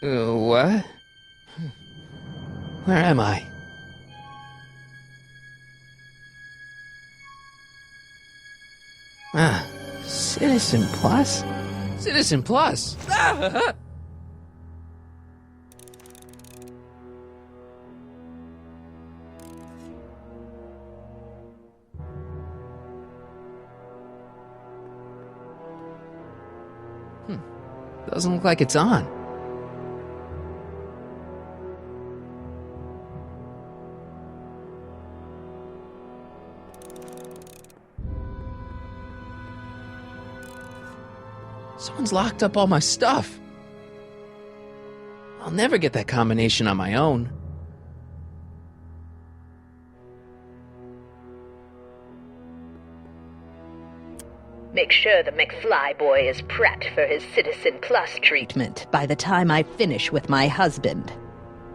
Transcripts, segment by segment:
What? Where am I? Ah, Citizen Plus? Citizen Plus! Ah! Doesn't look like it's on. Someone's locked up all my stuff. I'll never get that combination on my own. Make sure the McFly boy is prepped for his Citizen Plus treatment by the time I finish with my husband.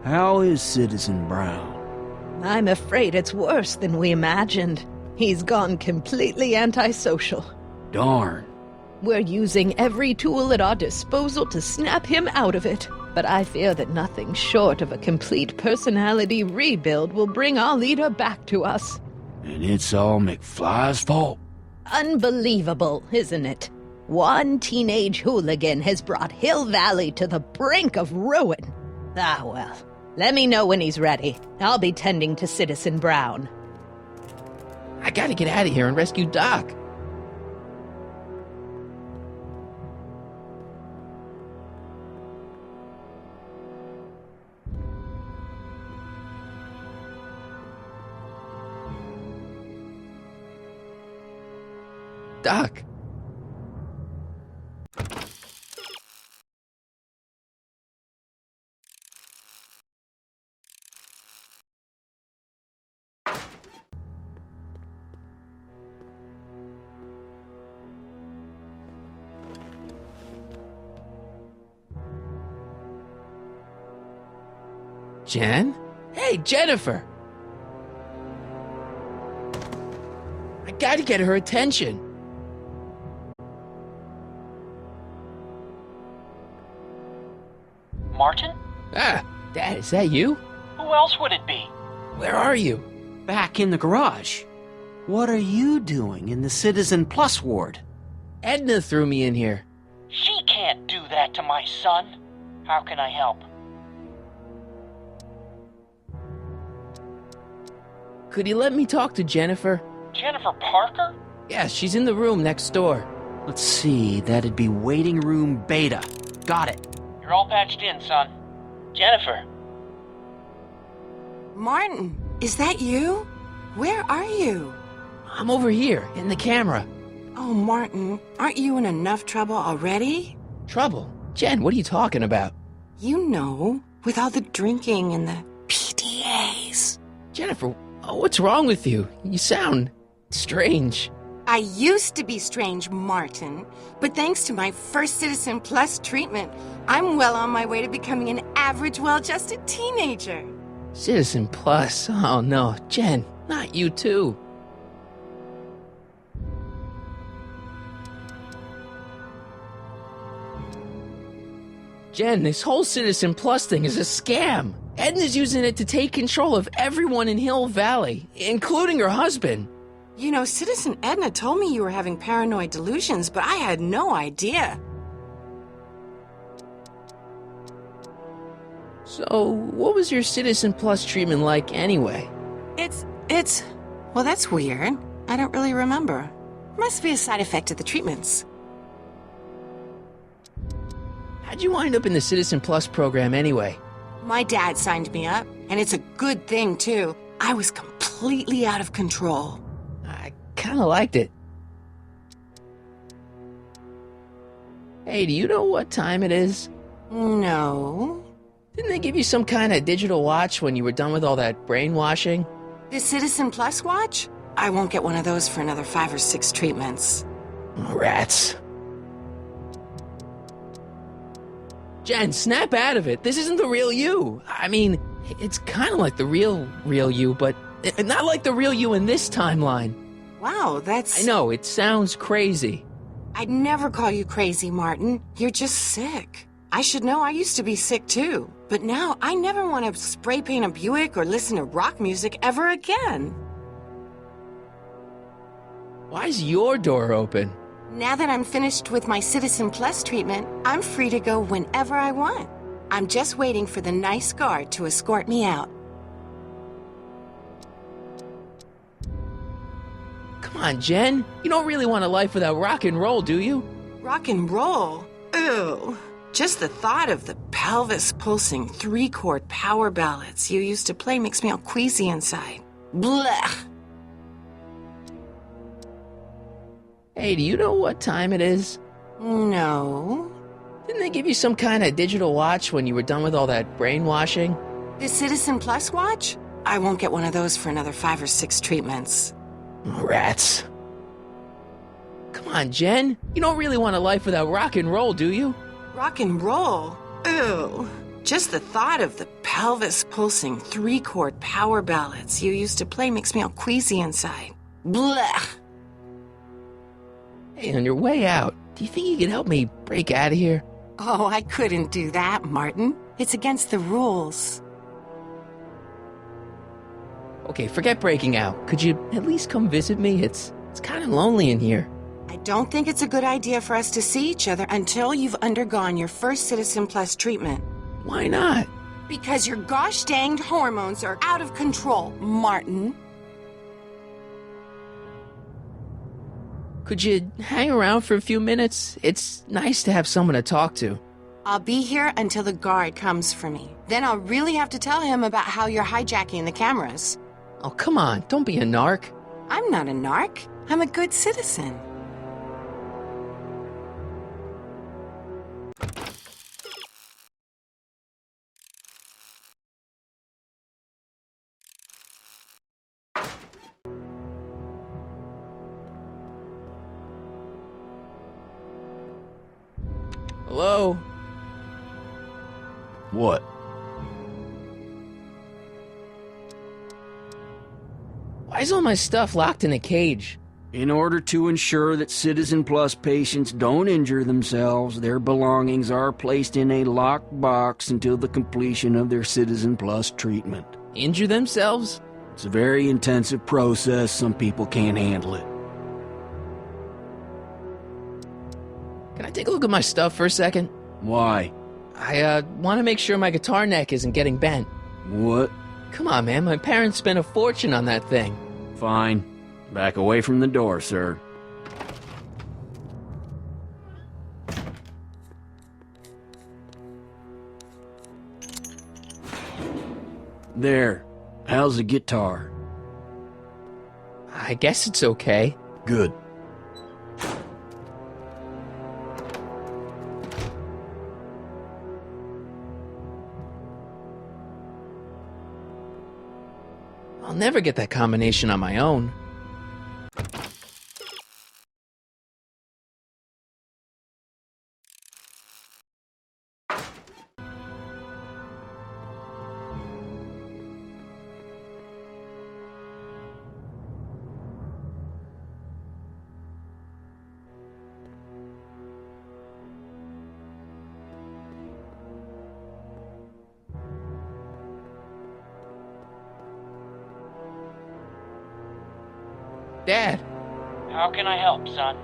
How is Citizen Brown? I'm afraid it's worse than we imagined. He's gone completely antisocial. Darn. We're using every tool at our disposal to snap him out of it. But I fear that nothing short of a complete personality rebuild will bring our leader back to us. And it's all McFly's fault. Unbelievable, isn't it? One teenage hooligan has brought Hill Valley to the brink of ruin. Ah, well. Let me know when he's ready. I'll be tending to Citizen Brown. I gotta get out of here and rescue Doc. Doc. Jen? Hey, Jennifer! I gotta get her attention. Martin? Ah, Dad, is that you? Who else would it be? Where are you? Back in the garage. What are you doing in the Citizen Plus ward? Edna threw me in here. She can't do that to my son. How can I help? Could you let me talk to Jennifer? Jennifer Parker? Yeah, she's in the room next door. Let's see, that'd be waiting room beta. Got it. You're all patched in, son. Jennifer. Martin, is that you? Where are you? I'm over here, in the camera. Oh, Martin, aren't you in enough trouble already? Trouble? Jen, what are you talking about? You know, with all the drinking and the PDAs. Jennifer, what's wrong with you? You sound strange. I used to be strange, Martin, but thanks to my first Citizen Plus treatment, I'm well on my way to becoming an average, well-adjusted teenager. Citizen Plus? Oh no, Jen, not you too. Jen, this whole Citizen Plus thing is a scam. Edna's using it to take control of everyone in Hill Valley, including her husband. You know, Citizen Edna told me you were having paranoid delusions, but I had no idea. So, what was your Citizen Plus treatment like anyway? Well, that's weird. I don't really remember. Must be a side effect of the treatments. How'd you wind up in the Citizen Plus program anyway? My dad signed me up, and it's a good thing, too. I was completely out of control. I kinda liked it. Hey, do you know what time it is? No. Didn't they give you some kind of digital watch when you were done with all that brainwashing? The Citizen Plus watch? I won't get one of those for another 5 or 6 treatments. Rats. Jen, snap out of it. This isn't the real you. I mean, it's kind of like the real you, but not like the real you in this timeline. Wow, that's... I know, it sounds crazy. I'd never call you crazy, Martin. You're just sick. I should know, I used to be sick too. But now I never want to spray paint a Buick or listen to rock music ever again. Why's your door open? Now that I'm finished with my Citizen Plus treatment, I'm free to go whenever I want. I'm just waiting for the nice guard to escort me out. Come on, Jen. You don't really want a life without rock and roll, do you? Rock and roll? Ew. Just the thought of the pelvis-pulsing three-chord power ballads you used to play makes me all queasy inside. Blech! Hey, do you know what time it is? No. Didn't they give you some kind of digital watch when you were done with all that brainwashing? The Citizen Plus watch? I won't get one of those for another 5 or 6 treatments. Rats. Come on, Jen. You don't really want a life without rock and roll, do you? Rock and roll? Ew. Just the thought of the pelvis-pulsing three-chord power ballads you used to play makes me all queasy inside. Blech! Hey, on your way out, do you think you could help me break out of here? Oh, I couldn't do that, Martin. It's against the rules. Okay, forget breaking out. Could you at least come visit me? It's kind of lonely in here. I don't think it's a good idea for us to see each other until you've undergone your first Citizen Plus treatment. Why not? Because your gosh danged hormones are out of control, Martin. Could you hang around for a few minutes? It's nice to have someone to talk to. I'll be here until the guard comes for me. Then I'll really have to tell him about how you're hijacking the cameras. Oh, come on. Don't be a narc. I'm not a narc. I'm a good citizen. Hello? What? Why is all my stuff locked in a cage? In order to ensure that Citizen Plus patients don't injure themselves, their belongings are placed in a locked box until the completion of their Citizen Plus treatment. Injure themselves? It's a very intensive process. Some people can't handle it. Can I take a look at my stuff for a second? Why? I want to make sure my guitar neck isn't getting bent. What? Come on, man. My parents spent a fortune on that thing. Fine. Back away from the door, sir. There. How's the guitar? I guess it's okay. Good. I'll never get that combination on my own. Dad, How can I help, son?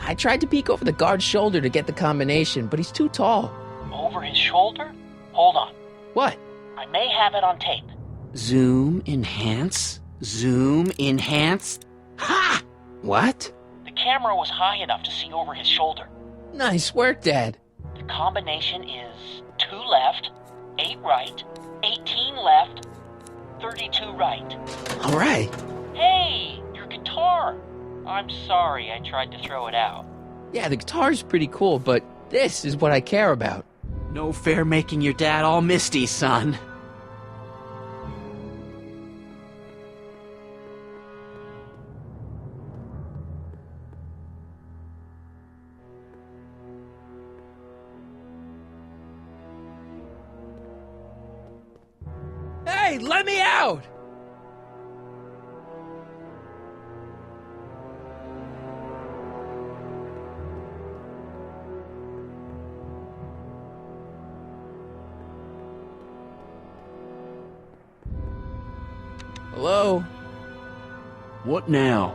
I tried to peek over the guard's shoulder to get the combination, but he's too tall. Over his shoulder? Hold on. What? I may have it on tape. Zoom, enhance. Zoom, enhance. Ha! What? The camera was high enough to see over his shoulder. Nice work, Dad. The combination is 2 left, 8 right, 18 left, 32 right. All right. Hey, your guitar! I'm sorry I tried to throw it out. Yeah, the guitar's pretty cool, but this is what I care about. No fair making your dad all misty, son. Hey, let me out! Hello? What now?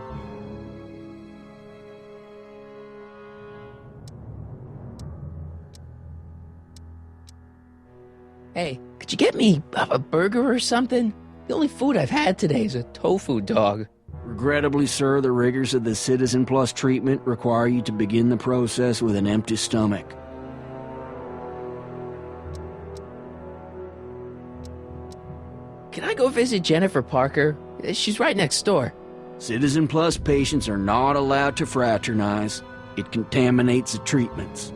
Hey, could you get me a burger or something? The only food I've had today is a tofu dog. Regrettably, sir, the rigors of the Citizen Plus treatment require you to begin the process with an empty stomach. Can I go visit Jennifer Parker? She's right next door. Citizen Plus patients are not allowed to fraternize. It contaminates the treatments.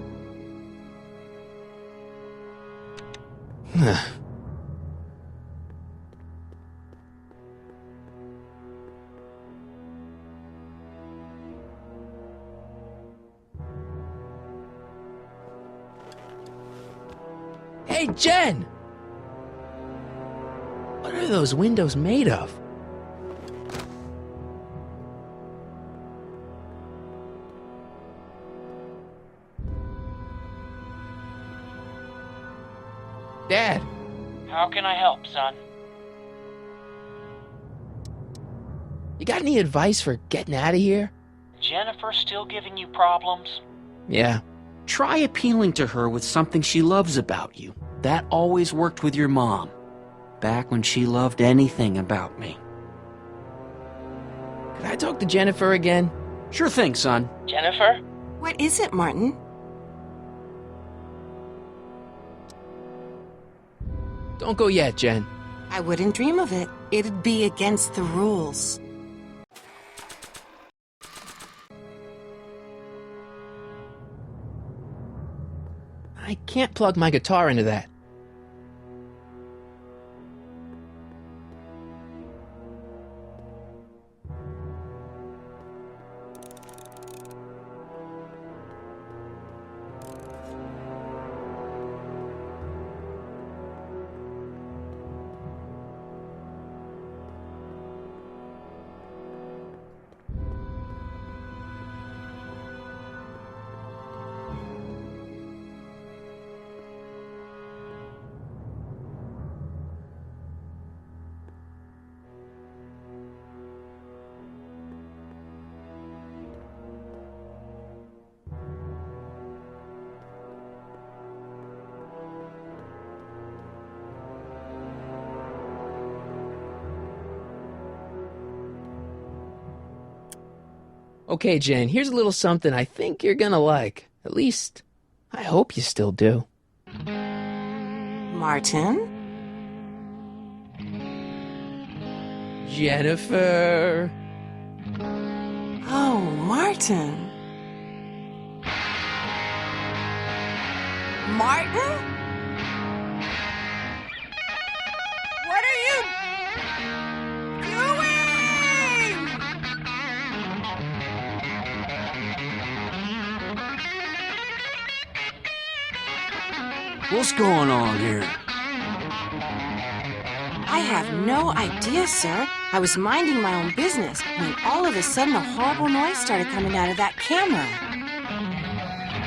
Hey, Jen! What are those windows made of? Dad, How can I help, son? you got any advice for getting out of here? Jennifer still giving you problems? Yeah. Try appealing to her with something she loves about you. That always worked with your mom. Back when she loved anything about me. Could I talk to Jennifer again? Sure thing, son. Jennifer? What is it, Martin? Don't go yet, Jen. I wouldn't dream of it. It'd be against the rules. I can't plug my guitar into that. Okay, Jen, here's a little something I think you're gonna like. At least, I hope you still do. Martin? Jennifer. Oh, Martin. Martin? What are you doing? What's going on here? I have no idea, sir. I was minding my own business when all of a sudden a horrible noise started coming out of that camera.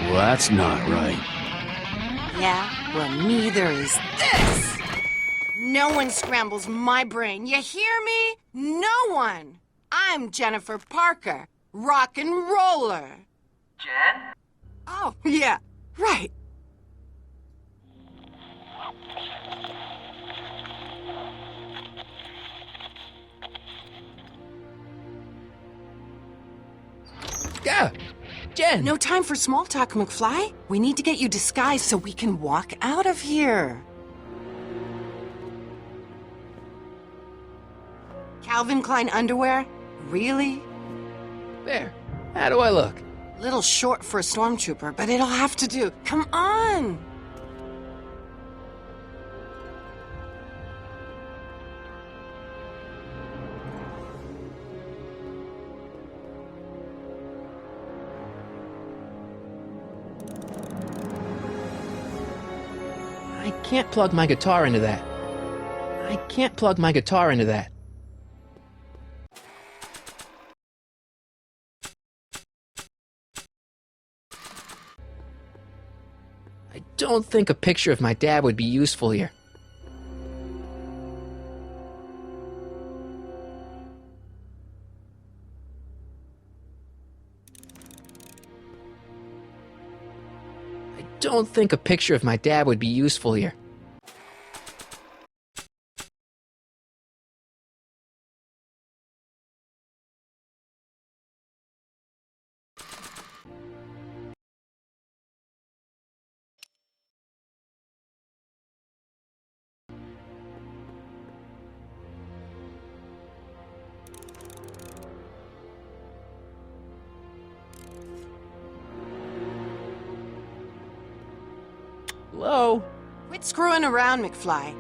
Well, that's not right. Yeah, well, neither is this. No one scrambles my brain. You hear me? No one. I'm Jennifer Parker, rock and roller. Jen? Oh, yeah, right. Yeah, Jen. No time for small talk, McFly. We need to get you disguised so we can walk out of here. Calvin Klein underwear? Really? There. How do I look? Little short for a stormtrooper, but it'll have to do. Come on! I can't plug my guitar into that. I can't plug my guitar into that. I don't think a picture of my dad would be useful here. don't think a picture of my dad would be useful here. Hello? Quit screwing around, McFly.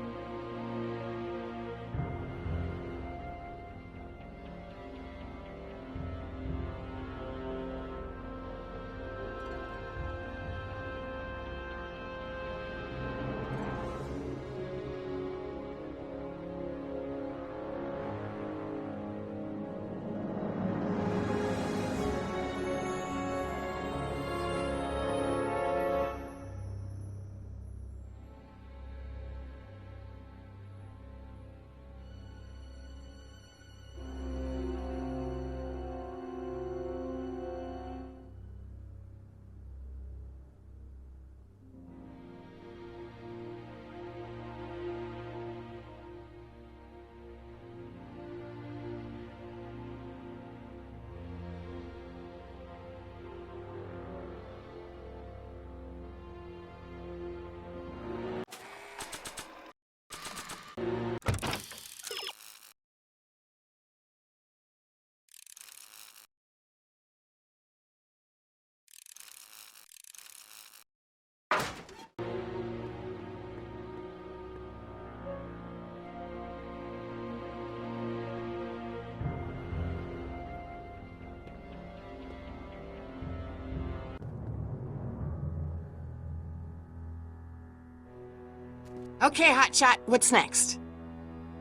Okay, Hotshot, what's next?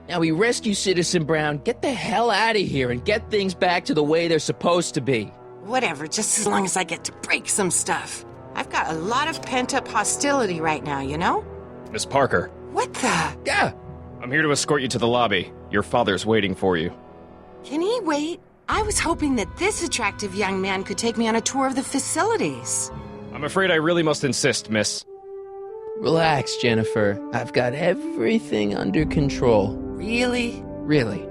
Now we rescue Citizen Brown, get the hell out of here, and get things back to the way they're supposed to be. Whatever, just as long as I get to break some stuff. I've got a lot of pent-up hostility right now, you know? Miss Parker, What the? Yeah, I'm here to escort you to the lobby. Your father's waiting for you. Can he wait? I was hoping that this attractive young man could take me on a tour of the facilities. I'm afraid I really must insist, miss. relax, Jennifer. I've got everything under control. Really? Really.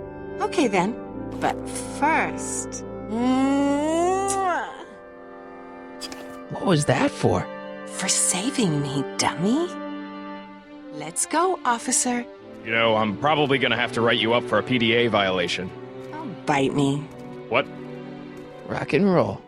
Okay then. But first... Mwah! What was that for? For saving me, dummy. Let's go, officer. You know, I'm probably gonna have to write you up for a PDA violation. Oh, bite me. What? Rock and roll.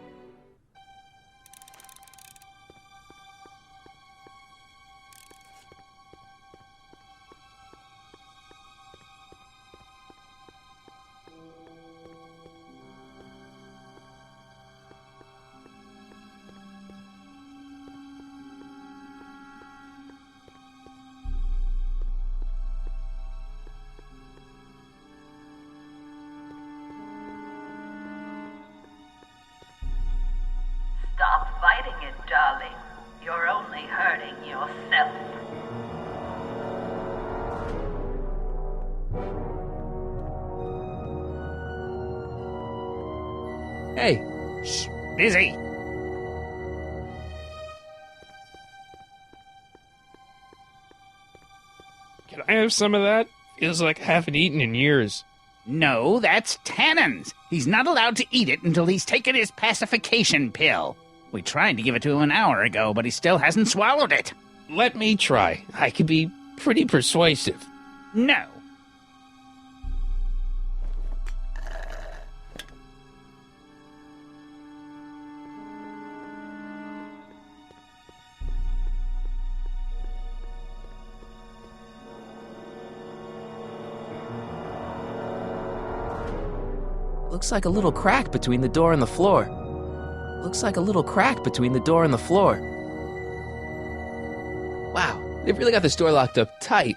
Stop fighting it, darling. You're only hurting yourself. Hey, Shh, busy. Can I have some of that? Feels like I haven't eaten in years. No, that's Tannen's. He's not allowed to eat it until he's taken his pacification pill. We tried to give it to him an hour ago, but he still hasn't swallowed it. Let me try. I can be pretty persuasive. No. looks like a little crack between the door and the floor. Looks like a little crack between the door and the floor. Wow, they've really got this door locked up tight.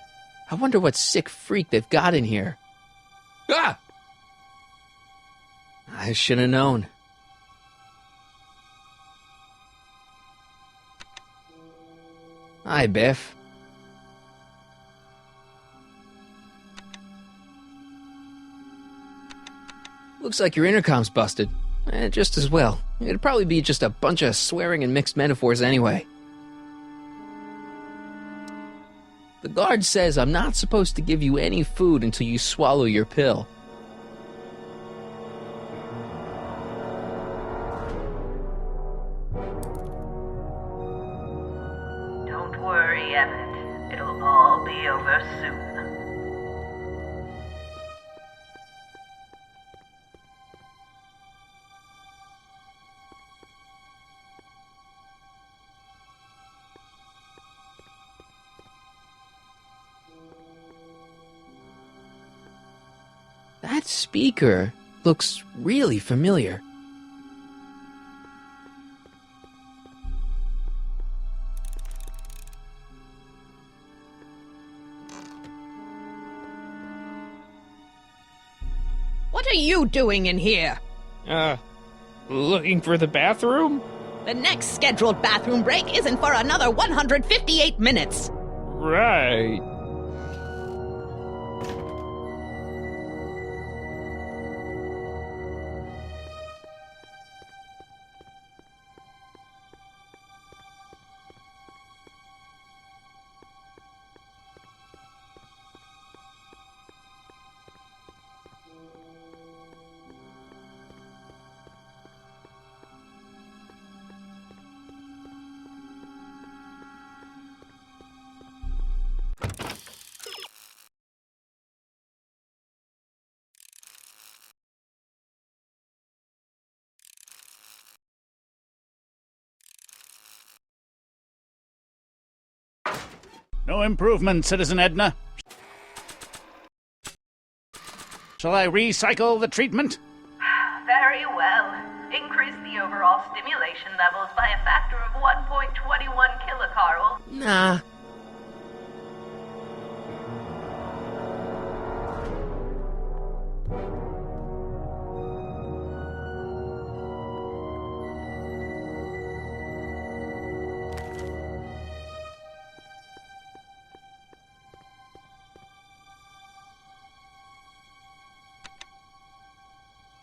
I wonder what sick freak they've got in here. Ah! I should have known. Hi, Biff. Looks like your intercom's busted. Just as well. It'd probably be just a bunch of swearing and mixed metaphors anyway. The guard says I'm not supposed to give you any food until you swallow your pill. Don't worry, Emmett. It'll all be over soon. That speaker looks really familiar. What are you doing in here? Looking for the bathroom? The next scheduled bathroom break isn't for another 158 minutes. Right. No improvement, Citizen Edna. Shall I recycle the treatment? Very well. Increase the overall stimulation levels by a factor of 1.21 kilocarl. Nah.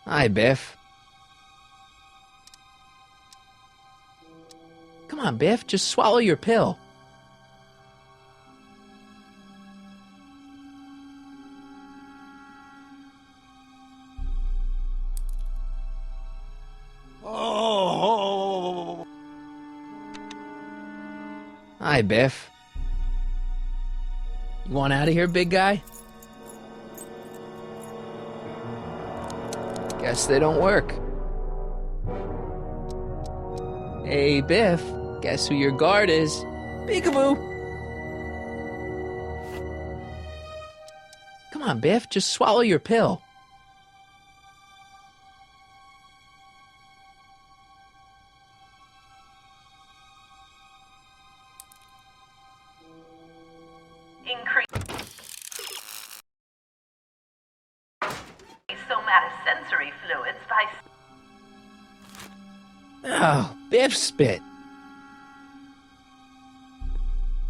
Hi, Biff. Come on, Biff, just swallow your pill. Oh. Hi, Biff. You want out of here, big guy? Guess they don't work. Hey, Biff, guess who your guard is? Peekaboo! Come on, Biff, just swallow your pill. Increase somatosensory fluids by... Oh, Biff spit.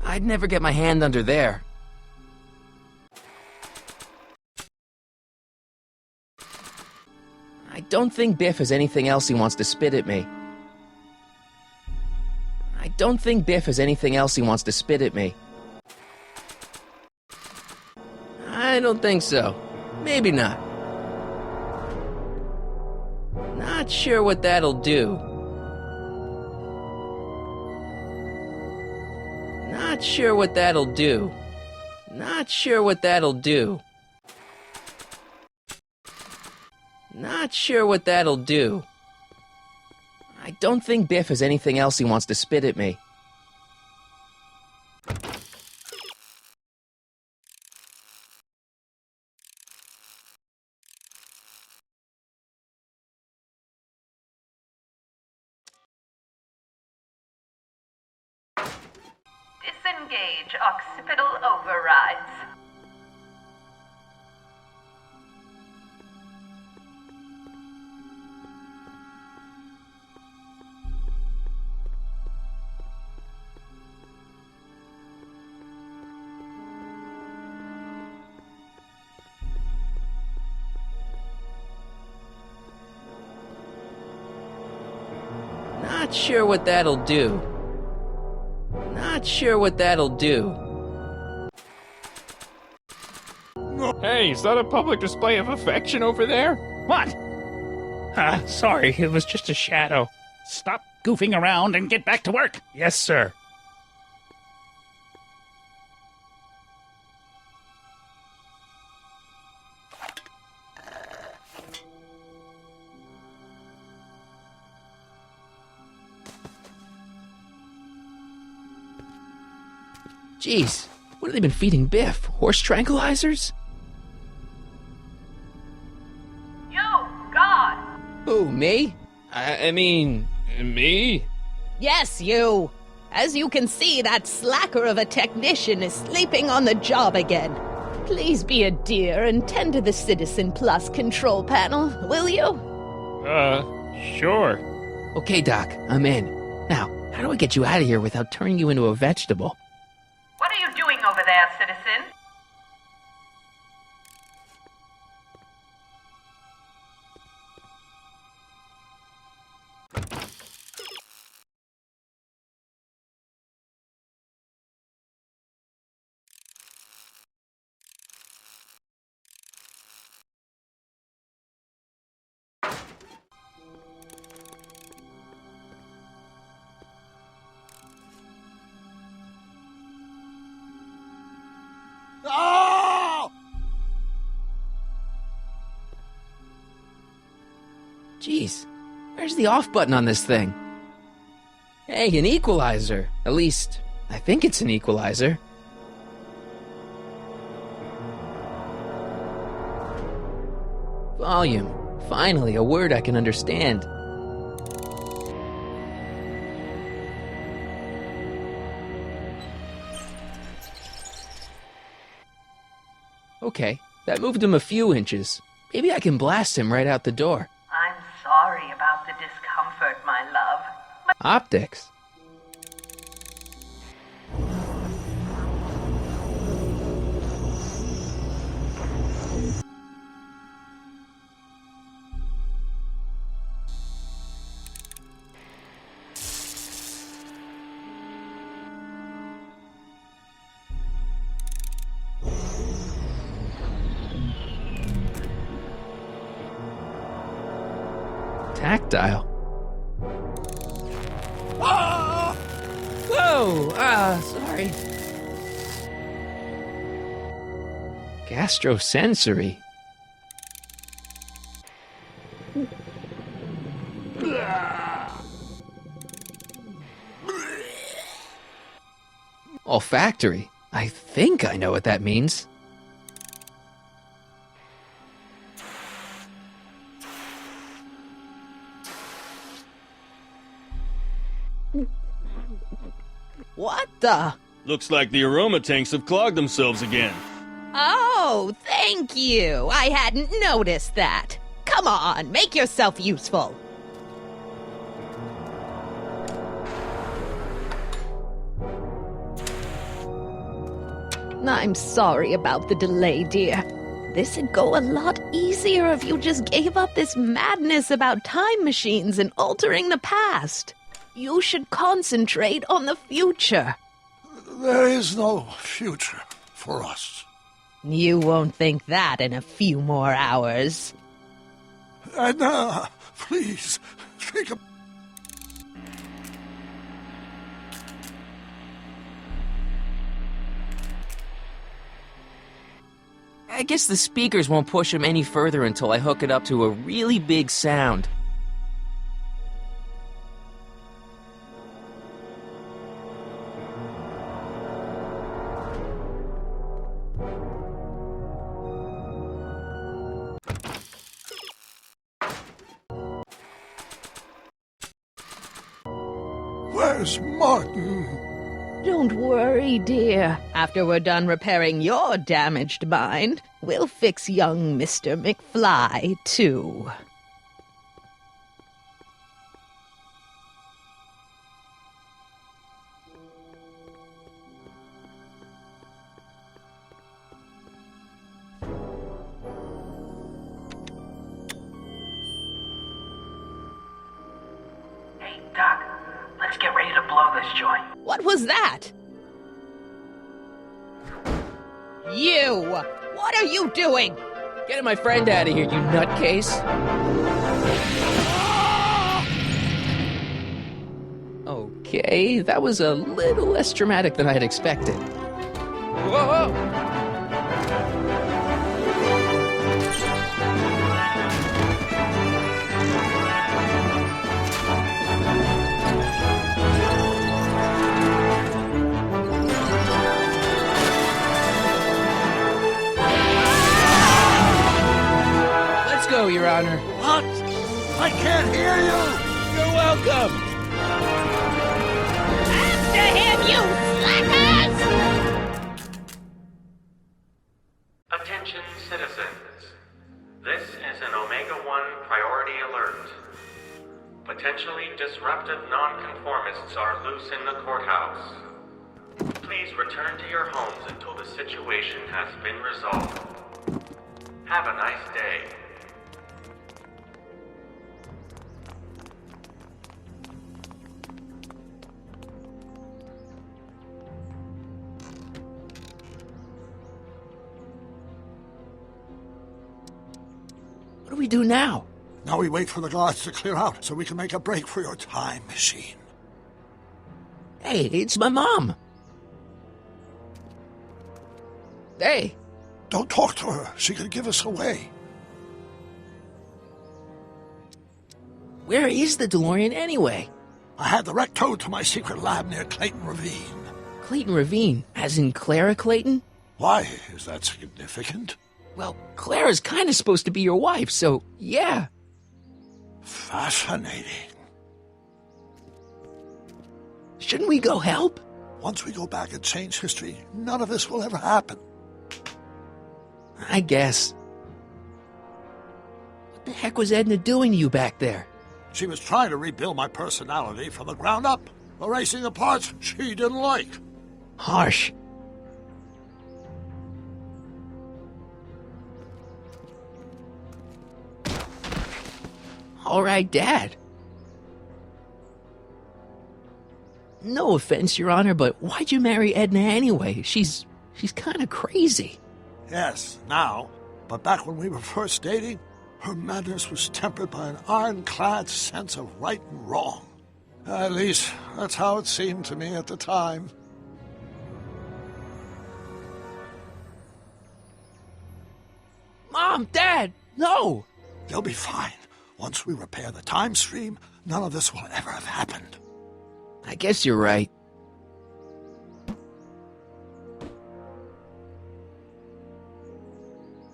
I'd never get my hand under there. I don't think Biff has anything else he wants to spit at me. I don't think Biff has anything else he wants to spit at me. I don't think so. Maybe not. Not sure what that'll do. Not sure what that'll do. Not sure what that'll do. Not sure what that'll do. I don't think Biff has anything else he wants to spit at me. Disengage occipital overrides. Not sure what that'll do. Not sure what that'll do. Hey, is that a public display of affection over there? What? Sorry, it was just a shadow. Stop goofing around and get back to work. Yes, sir. Jeez, what have they been feeding Biff? Horse tranquilizers? You, God! Who, me? I mean, me? Yes, you. As you can see, that slacker of a technician is sleeping on the job again. Please be a dear and tend to the Citizen Plus control panel, will you? Sure. Okay, Doc, I'm in. Now, how do I get you out of here without turning you into a vegetable? What are you doing over there, citizen? Jeez, where's the off button on this thing? Hey, an equalizer. At least, I think it's an equalizer. Volume. Finally, a word I can understand. Okay, that moved him a few inches. Maybe I can blast him right out the door. I'm sorry about the discomfort, my love. Optics. Tactile. Whoa! Sorry. Gastrosensory. Olfactory. I think I know what that means. What the? Looks like the aroma tanks have clogged themselves again. Oh, thank you. I hadn't noticed that. Come on, make yourself useful. I'm sorry about the delay, dear. This'd go a lot easier if you just gave up this madness about time machines and altering the past. You should concentrate on the future. There is no future for us. You won't think that in a few more hours. Edna, please, think of... I guess the speakers won't push him any further until I hook it up to a really big sound. Where's Martin? Don't worry, dear. After we're done repairing your damaged mind, we'll fix young Mr. McFly, too. Hey, Doc, let's get ready to blow this joint. What was that? You! What are you doing? Getting my friend out of here, you nutcase. Okay, that was a little less dramatic than I had expected. Whoa! Let's go, Your Honor. What? I can't hear you! You're welcome! After him, you slackers! Attention citizens. This is an Omega-1 priority alert. Potentially disruptive nonconformists are loose in the courthouse. Please return to your homes until the situation has been resolved. Have a nice day. What do we do now? Now we wait for the guards to clear out so we can make a break for your time machine. Hey, it's my mom. Hey. Don't talk to her. She could give us away. Where is the DeLorean anyway? I had the wreck towed to my secret lab near Clayton Ravine. Clayton Ravine, as in Clara Clayton? Why? Is that significant? Well, Clara's kind of supposed to be your wife, so yeah. Fascinating. Shouldn't we go help? Once we go back and change history, none of this will ever happen. I guess. What the heck was Edna doing to you back there? She was trying to rebuild my personality from the ground up, erasing the parts she didn't like. Harsh. All right, Dad. No offense, Your Honor, but why'd you marry Edna anyway? She's kind of crazy. Yes, now. But back when we were first dating, her madness was tempered by an ironclad sense of right and wrong. At least, that's how it seemed to me at the time. Mom, Dad, no! They'll be fine. Once we repair the time stream, none of this will ever have happened. I guess you're right.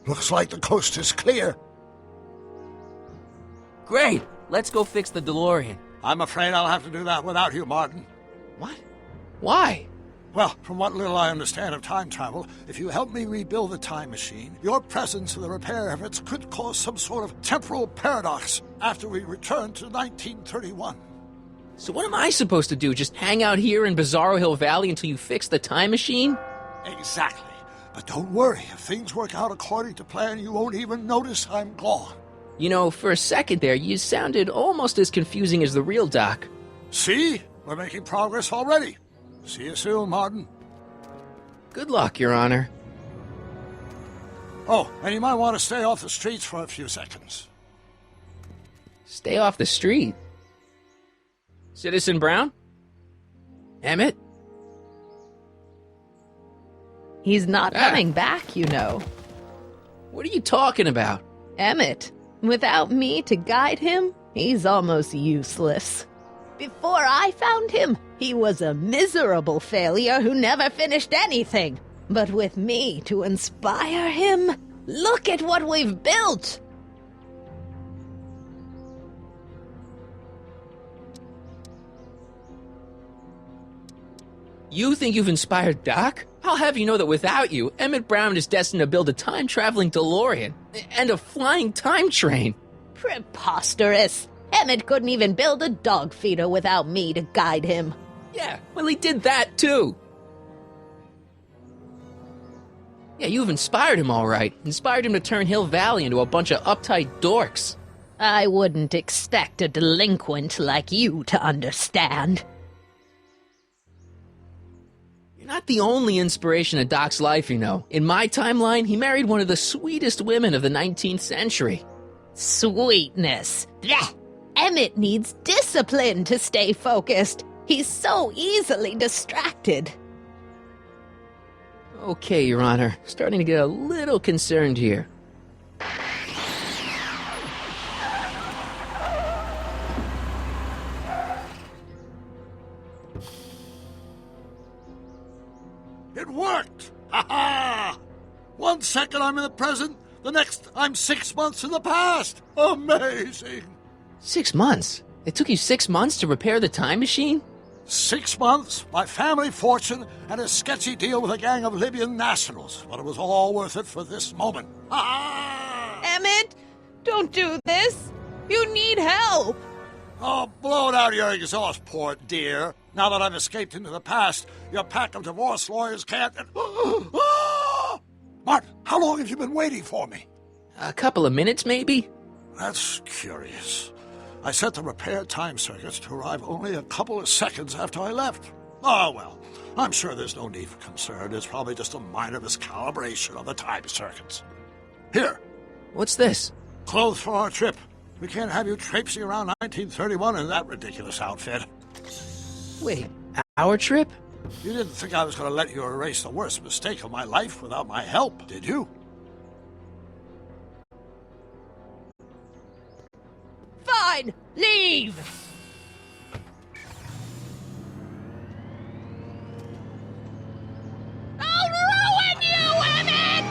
Looks like the coast is clear. Great! Let's go fix the DeLorean. I'm afraid I'll have to do that without you, Martin. What? Why? Well, from what little I understand of time travel, if you help me rebuild the time machine, your presence in the repair efforts could cause some sort of temporal paradox after we return to 1931. So what am I supposed to do? Just hang out here in Bizarro Hill Valley until you fix the time machine? Exactly. But don't worry, if things work out according to plan, you won't even notice I'm gone. You know, for a second there, you sounded almost as confusing as the real Doc. See? We're making progress already. See you soon, Martin. Good luck, Your Honor. Oh, and you might want to stay off the streets for a few seconds. Stay off the street? Citizen Brown? Emmett? He's not coming back, you know. What are you talking about? Emmett. Without me to guide him, he's almost useless. Before I found him, he was a miserable failure who never finished anything. But with me to inspire him, look at what we've built! You think you've inspired Doc? I'll have you know that without you, Emmett Brown is destined to build a time-traveling DeLorean and a flying time train. Preposterous! Emmett couldn't even build a dog feeder without me to guide him. Yeah, well, he did that too. Yeah, you've inspired him all right. Inspired him to turn Hill Valley into a bunch of uptight dorks. I wouldn't expect a delinquent like you to understand. Not the only inspiration of Doc's life, you know. In my timeline, he married one of the sweetest women of the 19th century. Sweetness. Blech. Emmett needs discipline to stay focused. He's so easily distracted. Okay, Your Honor. Starting to get a little concerned here. It worked! Ha ha! 1 second I'm in the present, the next I'm 6 months in the past. Amazing! 6 months? It took you 6 months to repair the time machine? 6 months, my family fortune, and a sketchy deal with a gang of Libyan nationals. But it was all worth it for this moment. Ha ha! Emmett, don't do this. You need help. Oh, blow it out of your exhaust, poor dear. Now that I've escaped into the past, your pack of divorce lawyers can't... Mart, how long have you been waiting for me? A couple of minutes, maybe? That's curious. I set the repair time circuits to arrive only a couple of seconds after I left. Oh, well, I'm sure there's no need for concern. It's probably just a minor miscalibration of the time circuits. Here. What's this? Clothes for our trip. We can't have you traipsing around 1931 in that ridiculous outfit. Wait, our trip? You didn't think I was going to let you erase the worst mistake of my life without my help, did you? Fine, leave. I'll ruin you, Emmett!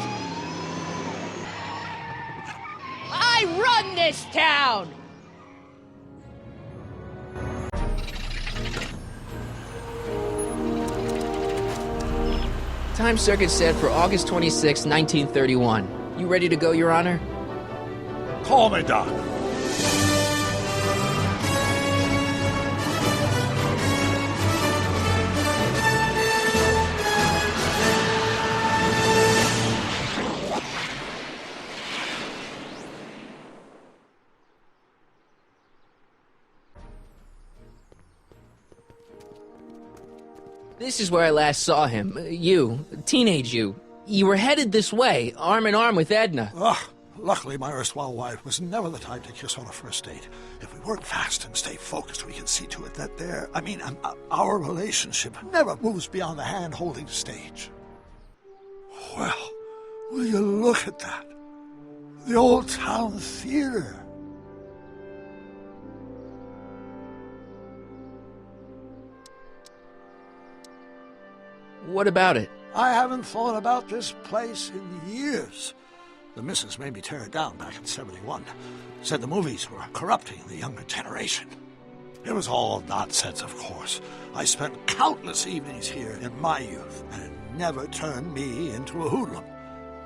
I run this town! Time circuit set for August 26, 1931. You ready to go, Your Honor? Call me, Doc. This is where I last saw him. You, teenage you. You were headed this way, arm in arm with Edna. Luckily, my erstwhile wife was never the type to kiss on a first date. If we work fast and stay focused, we can see to it that our relationship never moves beyond the hand-holding stage. Well, will you look at that? The Old Town Theater. What about it? I haven't thought about this place in years. The missus made me tear it down back in '71. Said the movies were corrupting the younger generation. It was all nonsense, of course. I spent countless evenings here in my youth, and it never turned me into a hoodlum.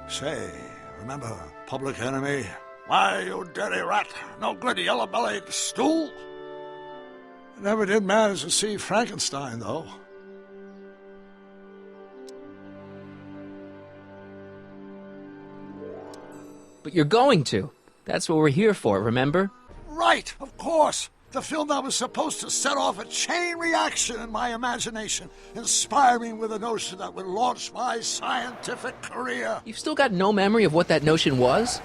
Say, remember Public Enemy? Why, you dirty rat, no good yellow-bellied stool? I never did manage to see Frankenstein, though. But you're going to. That's what we're here for, remember? Right, of course. The film that was supposed to set off a chain reaction in my imagination, inspiring with a notion that would launch my scientific career. You've still got no memory of what that notion was?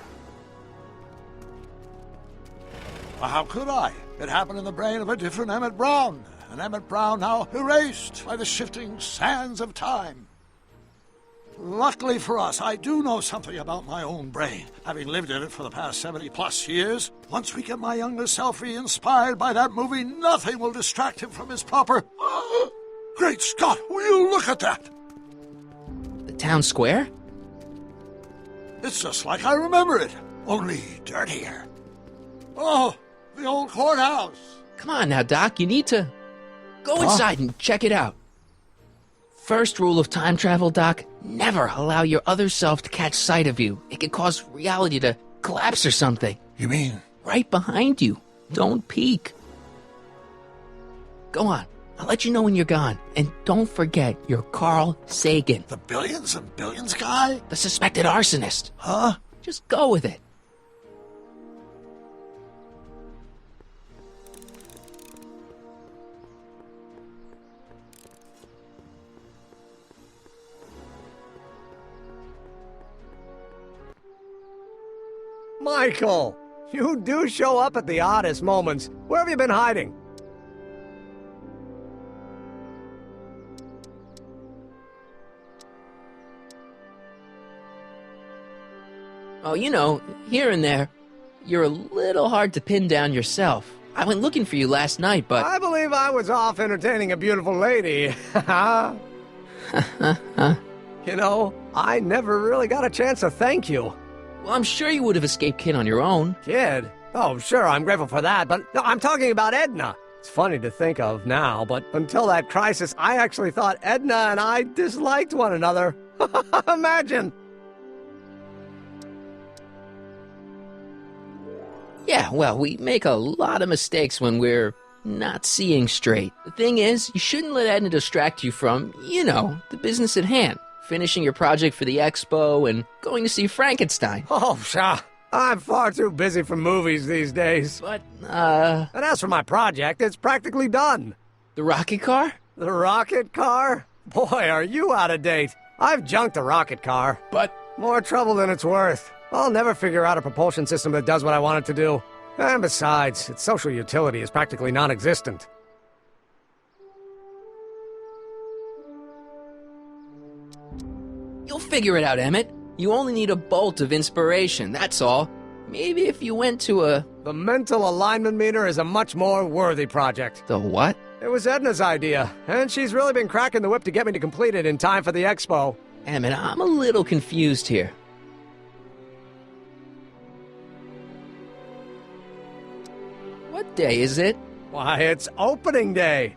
Well, how could I? It happened in the brain of a different Emmett Brown. An Emmett Brown now erased by the shifting sands of time. Luckily for us, I do know something about my own brain, having lived in it for the past 70-plus years. Once we get my younger self re-inspired by that movie, nothing will distract him from his proper... Great Scott, will you look at that? The town square? It's just like I remember it, only dirtier. Oh, the old courthouse. Come on now, Doc, you need to... Go inside and check it out. First rule of time travel, Doc, never allow your other self to catch sight of you. It could cause reality to collapse or something. You mean? Right behind you. Don't peek. Go on. I'll let you know when you're gone. And don't forget, you're Carl Sagan. The billions and billions guy? The suspected arsonist. Huh? Just go with it. Michael, you do show up at the oddest moments. Where have you been hiding? Oh, you know, here and there. You're a little hard to pin down yourself. I went looking for you last night, but... I believe I was off entertaining a beautiful lady. You know, I never really got a chance to thank you. Well, I'm sure you would have escaped Kid on your own. Kid? Oh, sure, I'm grateful for that, but no, I'm talking about Edna. It's funny to think of now, but until that crisis, I actually thought Edna and I disliked one another. Imagine! Yeah, well, we make a lot of mistakes when we're not seeing straight. The thing is, you shouldn't let Edna distract you from, you know, the business at hand. Finishing your project for the expo and going to see Frankenstein. Oh, pshaw. I'm far too busy for movies these days. But, And as for my project, it's practically done. The rocket car? The rocket car? Boy, are you out of date. I've junked the rocket car. But... more trouble than it's worth. I'll never figure out a propulsion system that does what I want it to do. And besides, its social utility is practically non-existent. You'll figure it out, Emmett. You only need a bolt of inspiration, that's all. Maybe if you went to a... The mental alignment meter is a much more worthy project. The what? It was Edna's idea, and she's really been cracking the whip to get me to complete it in time for the expo. Emmett, I'm a little confused here. What day is it? Why, it's opening day.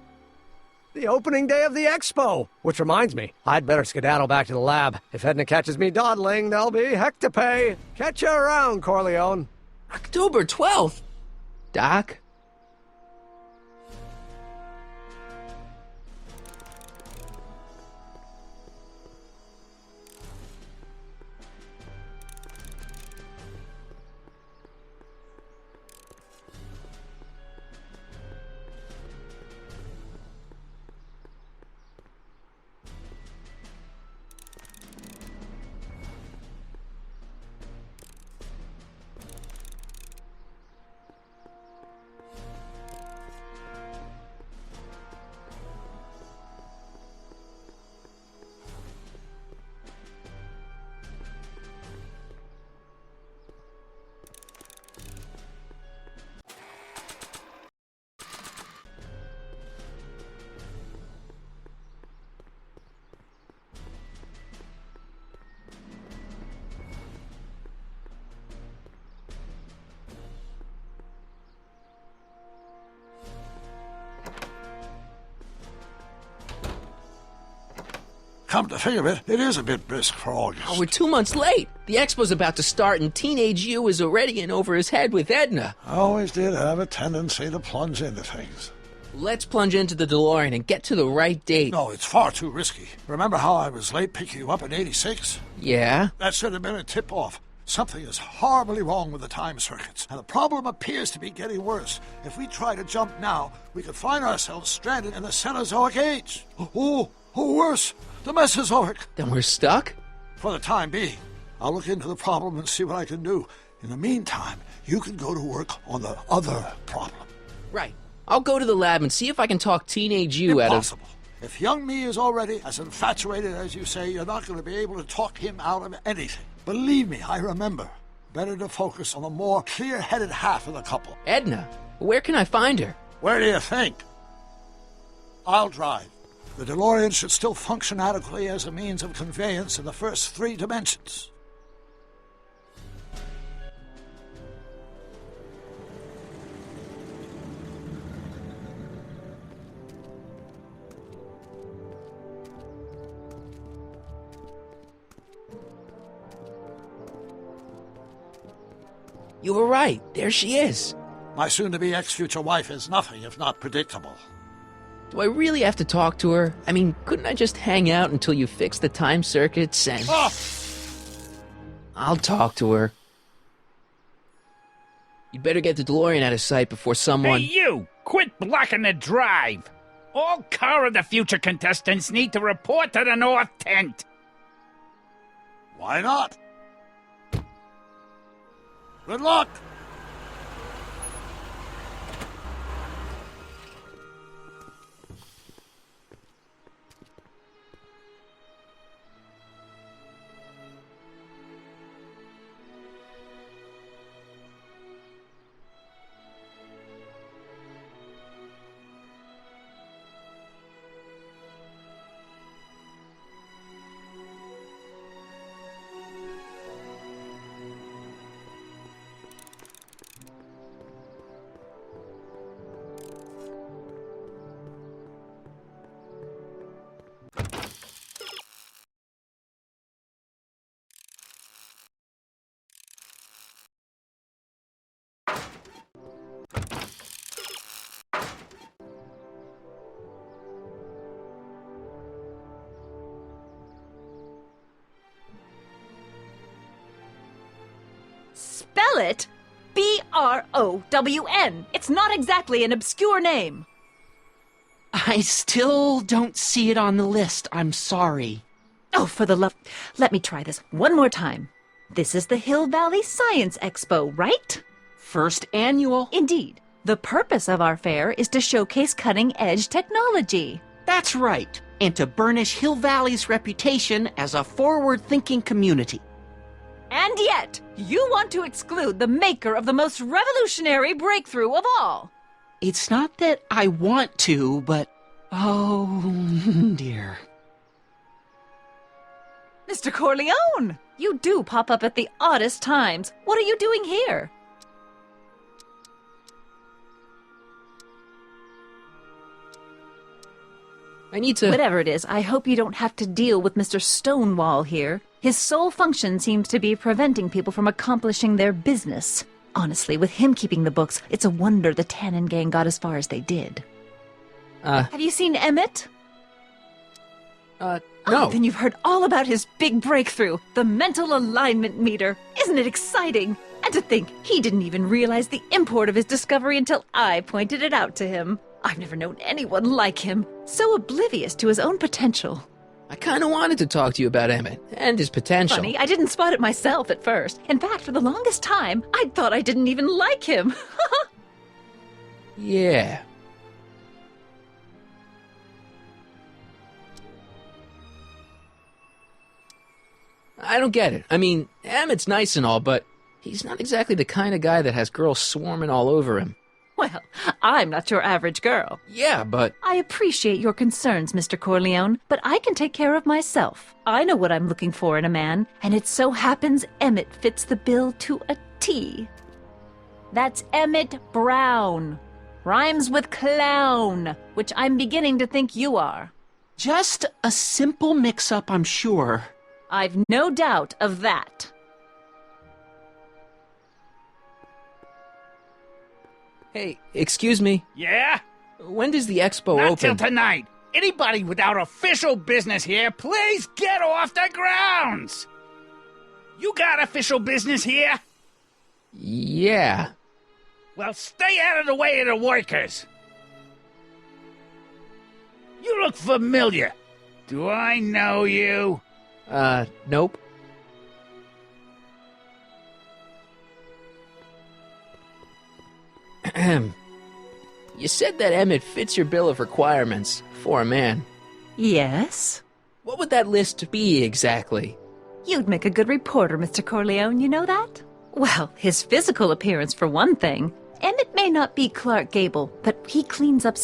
The opening day of the expo. Which reminds me, I'd better skedaddle back to the lab. If Edna catches me dawdling, there'll be heck to pay. Catch you around, Corleone. October 12th? Doc? Come to think of it, it is a bit brisk for August. Oh, we're 2 months late. The expo's about to start and Teenage You is already in over his head with Edna. I always did have a tendency to plunge into things. Let's plunge into the DeLorean and get to the right date. No, it's far too risky. Remember how I was late picking you up in '86? Yeah? That should have been a tip-off. Something is horribly wrong with the time circuits, and the problem appears to be getting worse. If we try to jump now, we could find ourselves stranded in the Cenozoic Age. Oh, worse, the Mesozoic. Then we're stuck? For the time being. I'll look into the problem and see what I can do. In the meantime, you can go to work on the other problem. Right. I'll go to the lab and see if I can talk Teenage You out of... Impossible. If young me is already as infatuated as you say, you're not going to be able to talk him out of anything. Believe me, I remember. Better to focus on the more clear-headed half of the couple. Edna, where can I find her? Where do you think? I'll drive. The DeLorean should still function adequately as a means of conveyance in the first 3 dimensions. You were right. There she is. My soon-to-be ex-future wife is nothing if not predictable. Do I really have to talk to her? I mean, couldn't I just hang out until you fix the time circuits and... Oh! I'll talk to her. You'd better get the DeLorean out of sight before someone... Hey, you! Quit blocking the drive! All Car of the Future contestants need to report to the North Tent! Why not? Good luck! Spell it B-R-O-W-N. It's not exactly an obscure name. I still don't see it on the list. I'm sorry. Oh, for the love... Let me try this one more time. This is the Hill Valley Science Expo, right? First annual. Indeed. The purpose of our fair is to showcase cutting-edge technology. That's right. And to burnish Hill Valley's reputation as a forward-thinking community. And yet, you want to exclude the maker of the most revolutionary breakthrough of all. It's not that I want to, but... oh, dear. Mr. Corleone! You do pop up at the oddest times. What are you doing here? I need to... Whatever it is, I hope you don't have to deal with Mr. Stonewall here. His sole function seems to be preventing people from accomplishing their business. Honestly, with him keeping the books, it's a wonder the Tannen gang got as far as they did. Have you seen Emmett? No. Oh, then you've heard all about his big breakthrough, the mental alignment meter. Isn't it exciting? And to think, he didn't even realize the import of his discovery until I pointed it out to him. I've never known anyone like him, so oblivious to his own potential. I kind of wanted to talk to you about Emmett and his potential. Funny, I didn't spot it myself at first. In fact, for the longest time, I thought I didn't even like him. Yeah. I don't get it. I mean, Emmett's nice and all, but he's not exactly the kind of guy that has girls swarming all over him. Well, I'm not your average girl. Yeah, but... I appreciate your concerns, Mr. Corleone, but I can take care of myself. I know what I'm looking for in a man, and it so happens Emmett fits the bill to a T. That's Emmett Brown. Rhymes with clown, which I'm beginning to think you are. Just a simple mix-up, I'm sure. I've no doubt of that. Hey, excuse me. Yeah? When does the expo Not open? till tonight. Anybody without official business here, please get off the grounds! You got official business here? Yeah. Well, stay out of the way of the workers. You look familiar. Do I know you? Nope. You said that Emmett fits your bill of requirements for a man. Yes? What would that list be exactly? You'd make a good reporter, Mr. Corleone, you know that? Well, his physical appearance for one thing. Emmett may not be Clark Gable, but he cleans up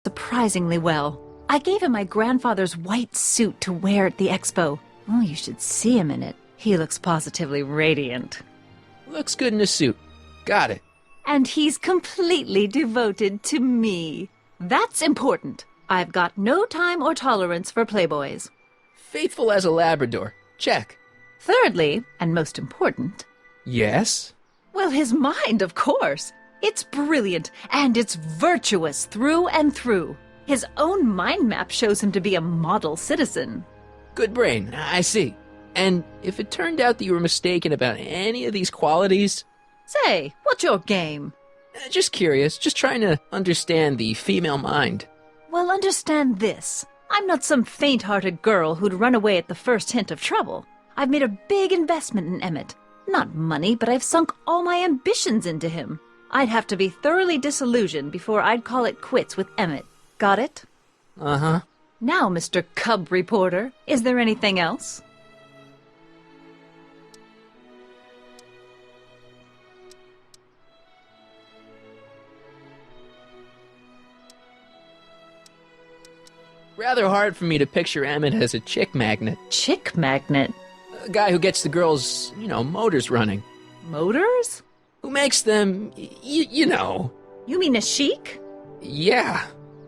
surprisingly well. I gave him my grandfather's white suit to wear at the expo. Oh, you should see him in it. He looks positively radiant. Looks good in a suit. Got it. And he's completely devoted to me. That's important. I've got no time or tolerance for playboys. Faithful as a Labrador. Check. Thirdly, and most important... Yes? Well, his mind, of course. It's brilliant, and it's virtuous through and through. His own mind map shows him to be a model citizen. Good brain, I see. And if it turned out that you were mistaken about any of these qualities... Say, what's your game? Just curious, just trying to understand the female mind. Well, understand this. I'm not some faint-hearted girl who'd run away at the first hint of trouble. I've made a big investment in Emmett. Not money, but I've sunk all my ambitions into him. I'd have to be thoroughly disillusioned before I'd call it quits with Emmett. Got it? Uh-huh. Now, Mr. Cub Reporter, is there anything else? Rather hard for me to picture Emmett as a chick magnet. Chick magnet? A guy who gets the girls, motors running. Motors? Who makes them, you know. You mean a chic? Yeah.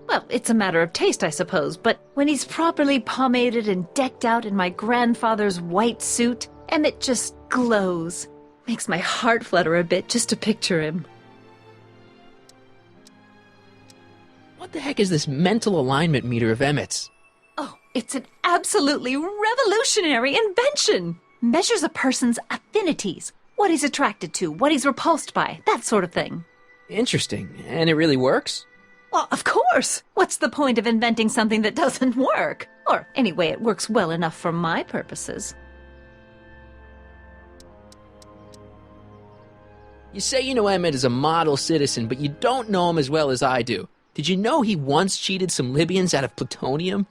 Well, it's a matter of taste, I suppose, but when he's properly pomaded and decked out in my grandfather's white suit, Emmett just glows. Makes my heart flutter a bit just to picture him. What the heck is this mental alignment meter of Emmett's? Oh, it's an absolutely revolutionary invention! Measures a person's affinities, what he's attracted to, what he's repulsed by, that sort of thing. Interesting. And it really works? Well, of course! What's the point of inventing something that doesn't work? Or, anyway, it works well enough for my purposes. You say you know Emmett is a model citizen, but you don't know him as well as I do. Did you know he once cheated some Libyans out of plutonium?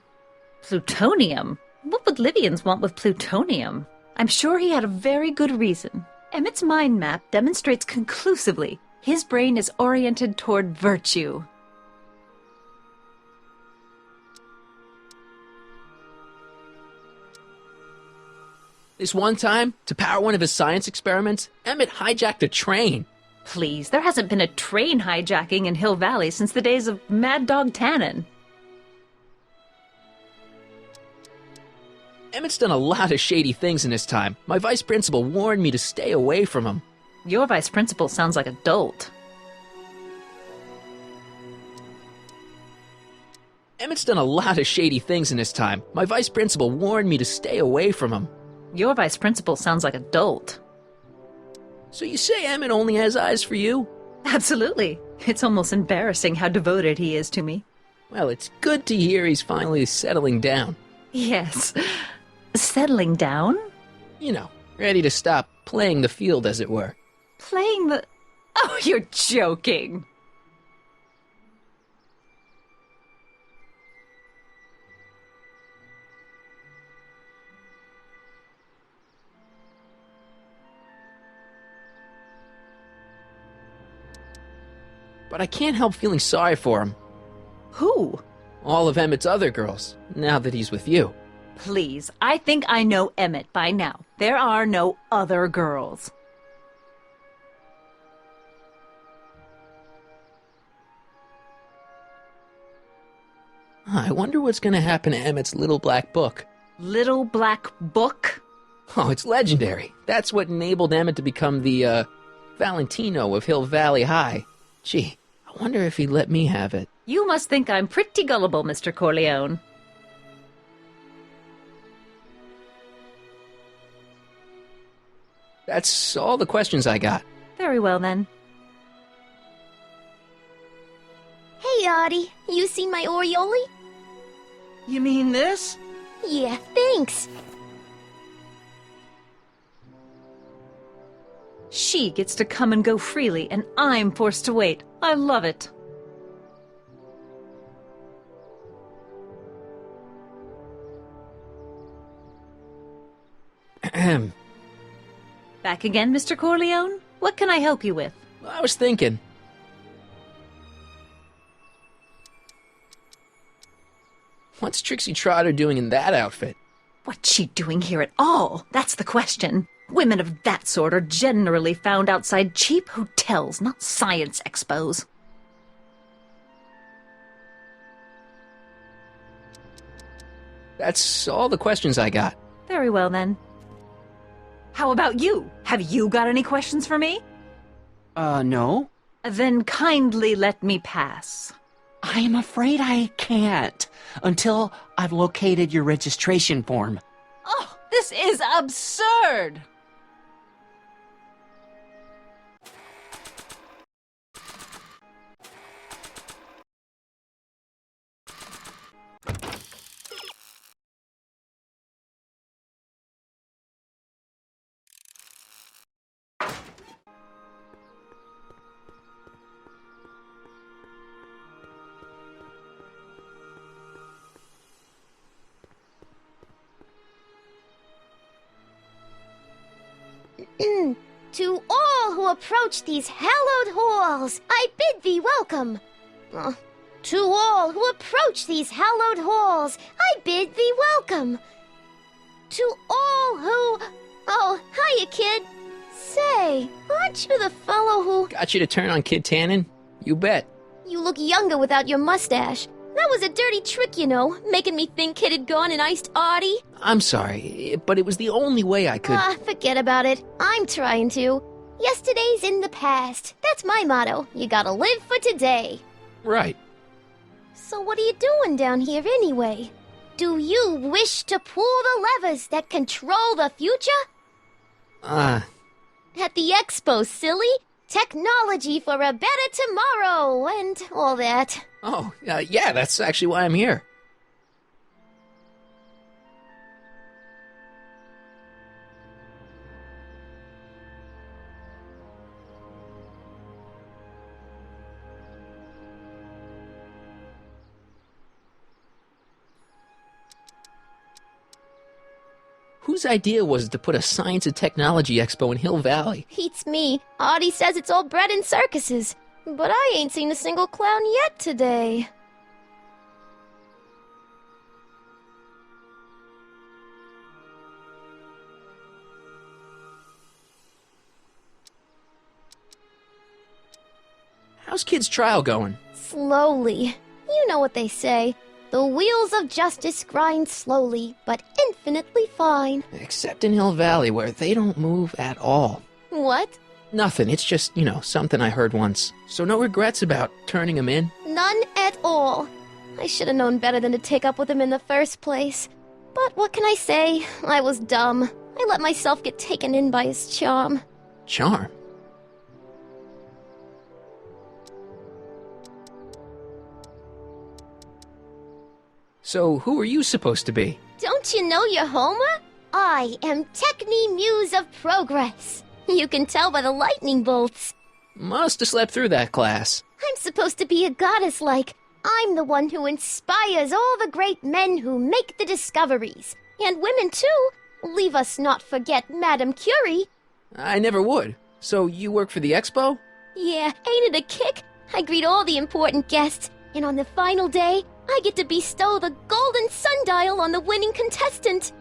Plutonium? What would Libyans want with plutonium? I'm sure he had a very good reason. Emmett's mind map demonstrates conclusively his brain is oriented toward virtue. This one time, to power one of his science experiments, Emmett hijacked a train. Please, there hasn't been a train hijacking in Hill Valley since the days of Mad Dog Tannen. Emmett's done a lot of shady things in his time. My vice principal warned me to stay away from him. Your vice principal sounds like a dolt. Emmett's done a lot of shady things in his time. My vice principal warned me to stay away from him. Your vice principal sounds like a dolt. So you say Emmett only has eyes for you? Absolutely. It's almost embarrassing how devoted he is to me. Well, it's good to hear he's finally settling down. Yes. Settling down? You know, ready to stop playing the field, as it were. Playing the... Oh, you're joking. But I can't help feeling sorry for him. Who? All of Emmett's other girls, now that he's with you. Please, I think I know Emmett by now. There are no other girls. I wonder what's going to happen to Emmett's little black book. Little black book? Oh, it's legendary. That's what enabled Emmett to become the, Valentino of Hill Valley High. Gee, I wonder if he'd let me have it. You must think I'm pretty gullible, Mr. Corleone. That's all the questions I got. Very well, then. Hey, Audie. You seen my Oriole? You mean this? Yeah, thanks. She gets to come and go freely, and I'm forced to wait. I love it. Ahem. Back again, Mr. Corleone? What can I help you with? I was thinking. What's Trixie Trotter doing in that outfit? What's she doing here at all? That's the question. Women of that sort are generally found outside cheap hotels, not science expos. That's all the questions I got. Very well, then. How about you? Have you got any questions for me? No. Then kindly let me pass. I am afraid I can't, until I've located your registration form. Oh, this is absurd! To all who approach these hallowed halls, I bid thee welcome. To all who approach these hallowed halls, I bid thee welcome. To all who... Oh, hiya, kid. Say, aren't you the fellow who... Got you to turn on Kid Tannen? You bet. You look younger without your mustache. That was a dirty trick, you know, making me think Kid had gone and iced Artie. I'm sorry, but it was the only way I could... Forget about it. I'm trying to. Yesterday's in the past. That's my motto. You gotta live for today. Right. So what are you doing down here anyway? Do you wish to pull the levers that control the future? At the expo, silly. Technology for a better tomorrow, and all that. Oh, yeah, that's actually why I'm here. Whose idea was it to put a science and technology expo in Hill Valley? Beats me. Artie says it's all bred in circuses. But I ain't seen a single clown yet today. How's Kid's trial going? Slowly. You know what they say. The wheels of justice grind slowly, but infinitely fine. Except in Hill Valley, where they don't move at all. What? Nothing, it's just, something I heard once. So no regrets about turning him in? None at all. I should have known better than to take up with him in the first place. But what can I say? I was dumb. I let myself get taken in by his charm. Charm? So, who are you supposed to be? Don't you know your Homer? I am Techni Muse of Progress. You can tell by the lightning bolts. Must have slept through that class. I'm supposed to be a goddess-like. I'm the one who inspires all the great men who make the discoveries. And women, too. Leave us not forget Madame Curie. I never would. So, you work for the expo? Yeah, ain't it a kick? I greet all the important guests, and on the final day, I get to bestow the golden sundial on the winning contestant.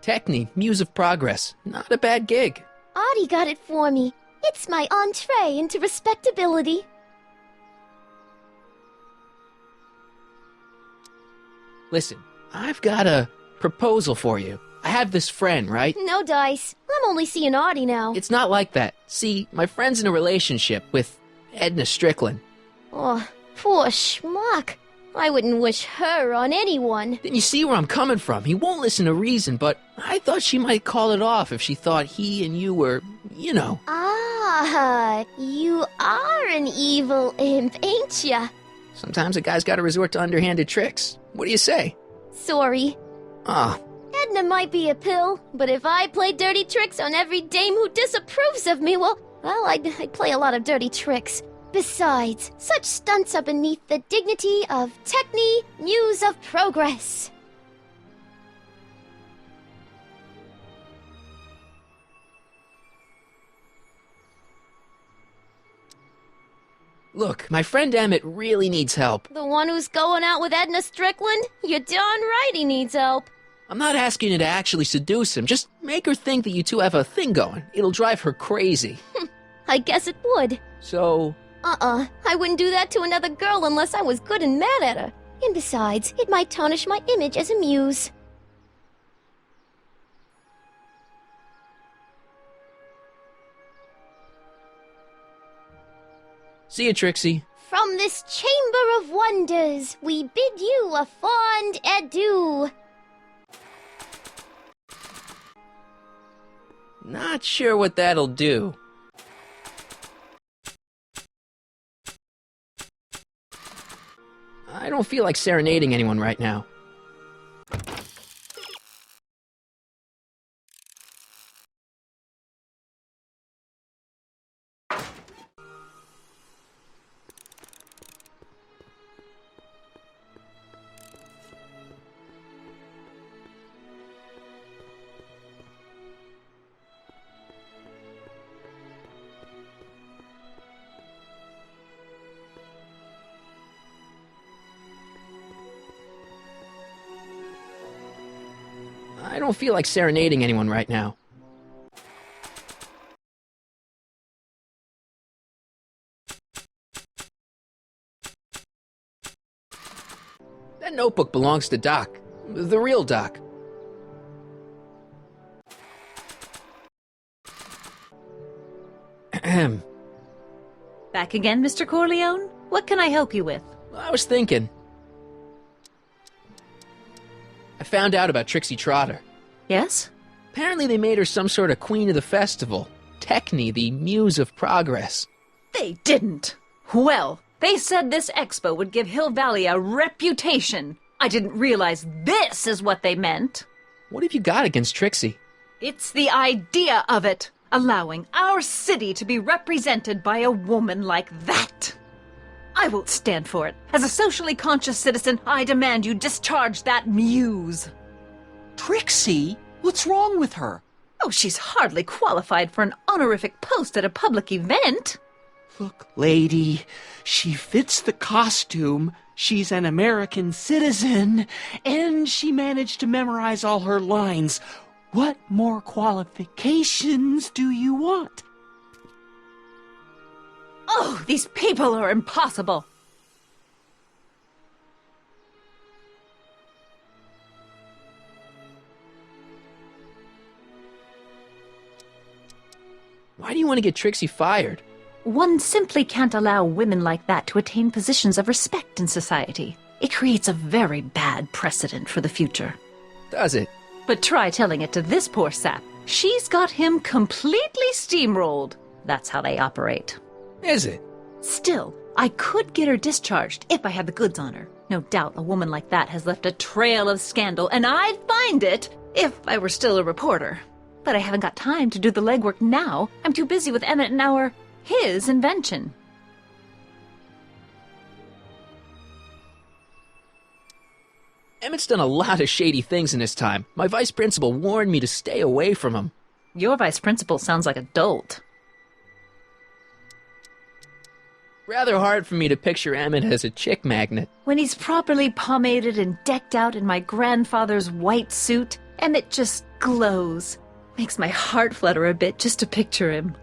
Techni, Muse of Progress. Not a bad gig. Artie got it for me. It's my entree into respectability. Listen, I've got a proposal for you. I have this friend, right? No dice. I'm only seeing Artie now. It's not like that. See, my friend's in a relationship with Edna Strickland. Oh, poor schmuck. I wouldn't wish her on anyone. Then you see where I'm coming from. He won't listen to reason, but I thought she might call it off if she thought he and you were, Ah, you are an evil imp, ain't ya? Sometimes a guy's gotta resort to underhanded tricks. What do you say? Sorry. Ah. Edna might be a pill, but if I play dirty tricks on every dame who disapproves of me, well, I'd play a lot of dirty tricks. Besides, such stunts are beneath the dignity of Techni, Muse of Progress. Look, my friend Emmett really needs help. The one who's going out with Edna Strickland? You're darn right he needs help. I'm not asking you to actually seduce him. Just make her think that you two have a thing going. It'll drive her crazy. I guess it would. So... I wouldn't do that to another girl unless I was good and mad at her. And besides, it might tarnish my image as a muse. See you, Trixie. From this chamber of wonders, we bid you a fond adieu. Not sure what that'll do. I don't feel like serenading anyone right now. I don't feel like serenading anyone right now. That notebook belongs to Doc. The real Doc. Ahem. Back again, Mr. Corleone? What can I help you with? I was thinking. I found out about Trixie Trotter. Yes? Apparently they made her some sort of queen of the festival. Techne, the muse of progress. They didn't. Well, they said this expo would give Hill Valley a reputation. I didn't realize this is what they meant. What have you got against Trixie? It's the idea of it. Allowing our city to be represented by a woman like that. I won't stand for it. As a socially conscious citizen, I demand you discharge that muse. Trixie? What's wrong with her? Oh, she's hardly qualified for an honorific post at a public event. Look, lady, she fits the costume. She's an American citizen, and she managed to memorize all her lines. What more qualifications do you want? Oh, these people are impossible. Why do you want to get Trixie fired? One simply can't allow women like that to attain positions of respect in society. It creates a very bad precedent for the future. Does it? But try telling it to this poor sap. She's got him completely steamrolled. That's how they operate. Is it? Still, I could get her discharged if I had the goods on her. No doubt a woman like that has left a trail of scandal, and I'd find it if I were still a reporter. But I haven't got time to do the legwork now. I'm too busy with Emmett and his invention. Emmett's done a lot of shady things in his time. My vice principal warned me to stay away from him. Your vice principal sounds like a dolt. Rather hard for me to picture Emmett as a chick magnet. When he's properly pomaded and decked out in my grandfather's white suit, Emmett just glows. Makes my heart flutter a bit just to picture him.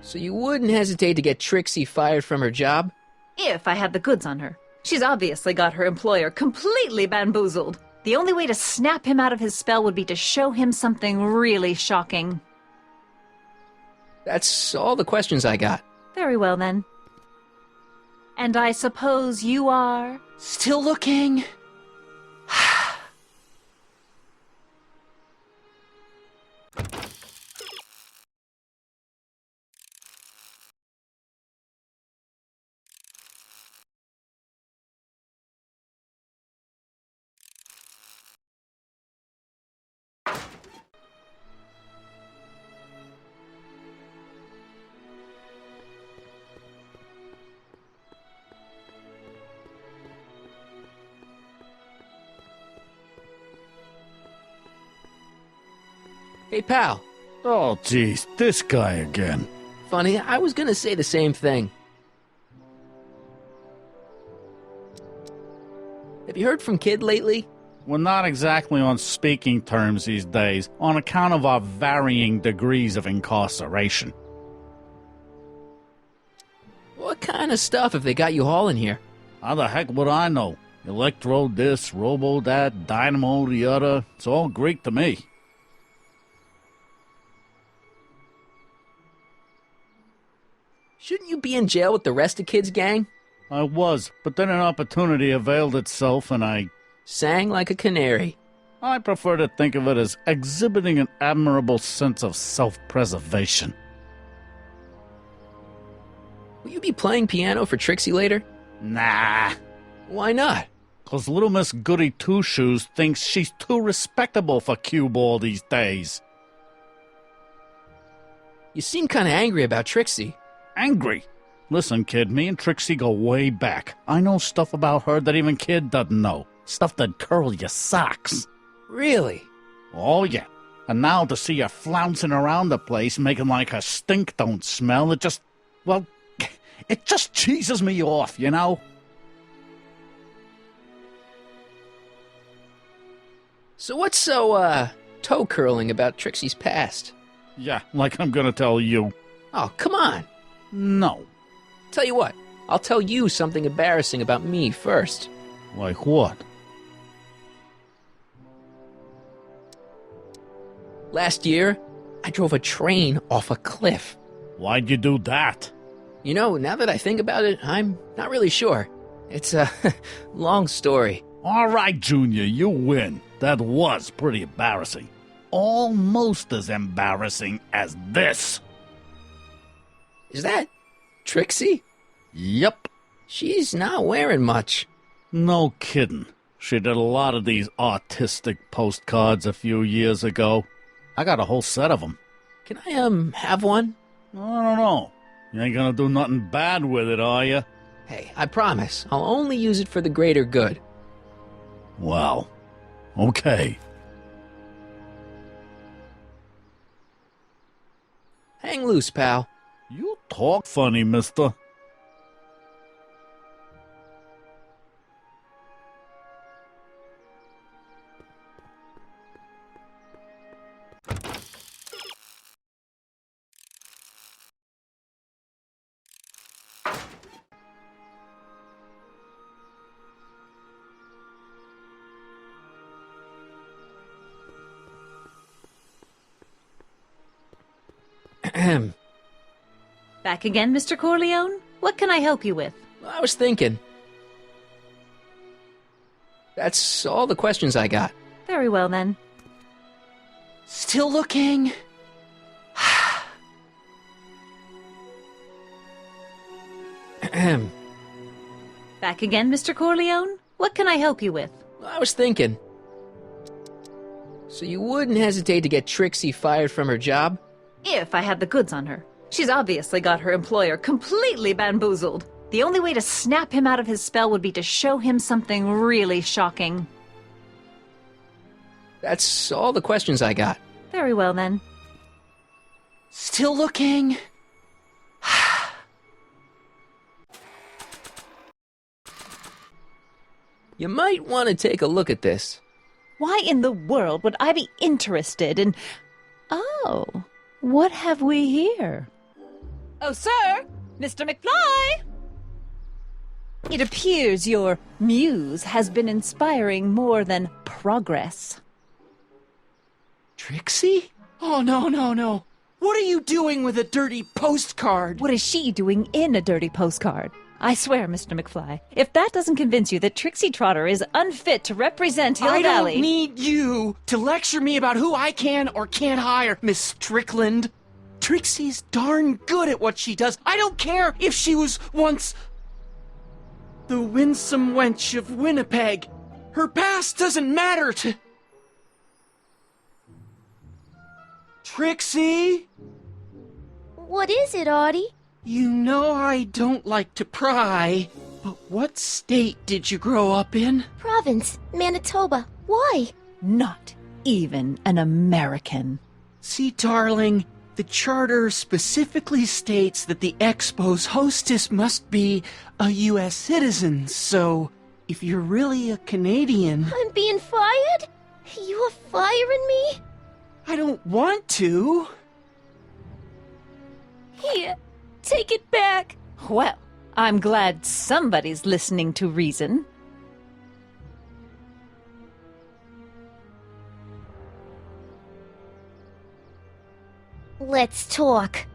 So you wouldn't hesitate to get Trixie fired from her job? If I had the goods on her. She's obviously got her employer completely bamboozled. The only way to snap him out of his spell would be to show him something really shocking. That's all the questions I got. Very well, then. And I suppose you are... Still looking? Hey, pal. Oh, geez, this guy again. Funny, I was gonna say the same thing. Have you heard from Kid lately? We're not exactly on speaking terms these days, on account of our varying degrees of incarceration. What kind of stuff have they got you hauling here? How the heck would I know? Electro this, robo that, dynamo the other. It's all Greek to me. Shouldn't you be in jail with the rest of Kid's gang? I was, but then an opportunity availed itself and I... Sang like a canary. I prefer to think of it as exhibiting an admirable sense of self-preservation. Will you be playing piano for Trixie later? Nah. Why not? 'Cause little Miss Goody Two-Shoes thinks she's too respectable for cue ball these days. You seem kinda angry about Trixie. Angry? Listen, kid, me and Trixie go way back. I know stuff about her that even Kid doesn't know. Stuff that'd curl your socks. Really? Oh, yeah. And now to see her flouncing around the place, making like her stink don't smell, it just... well, it just cheeses me off, you know? So what's so, toe-curling about Trixie's past? Yeah, like I'm gonna tell you. Oh, come on. No. Tell you what, I'll tell you something embarrassing about me first. Like what? Last year, I drove a train off a cliff. Why'd you do that? You know, now that I think about it, I'm not really sure. It's a long story. All right, Junior, you win. That was pretty embarrassing. Almost as embarrassing as this. Is that Trixie? Yep. She's not wearing much. No kidding. She did a lot of these artistic postcards a few years ago. I got a whole set of them. Can I, have one? I don't know. You ain't gonna do nothing bad with it, are you? Hey, I promise. I'll only use it for the greater good. Well, okay. Hang loose, pal. You talk funny, mister. Back again, Mr. Corleone? What can I help you with? I was thinking. That's all the questions I got. Very well, then. Still looking? Back again, Mr. Corleone? What can I help you with? I was thinking. So you wouldn't hesitate to get Trixie fired from her job? If I had the goods on her. She's obviously got her employer completely bamboozled. The only way to snap him out of his spell would be to show him something really shocking. That's all the questions I got. Very well, then. Still looking? You might want to take a look at this. Why in the world would I be interested in... Oh, what have we here? Oh, sir! Mr. McFly! It appears your muse has been inspiring more than progress. Trixie? Oh, no. What are you doing with a dirty postcard? What is she doing in a dirty postcard? I swear, Mr. McFly, if that doesn't convince you that Trixie Trotter is unfit to represent Hill I Valley... don't need you to lecture me about who I can or can't hire, Miss Strickland. Trixie's darn good at what she does. I don't care if she was once the winsome wench of Winnipeg. Her past doesn't matter to... Trixie? What is it, Artie? You know I don't like to pry, but what state did you grow up in? Province, Manitoba. Why? Not even an American. See, darling, the charter specifically states that the Expo's hostess must be a U.S. citizen, so if you're really a Canadian... I'm being fired? You are firing me? I don't want to. Here, take it back. Well, I'm glad somebody's listening to reason. Let's talk.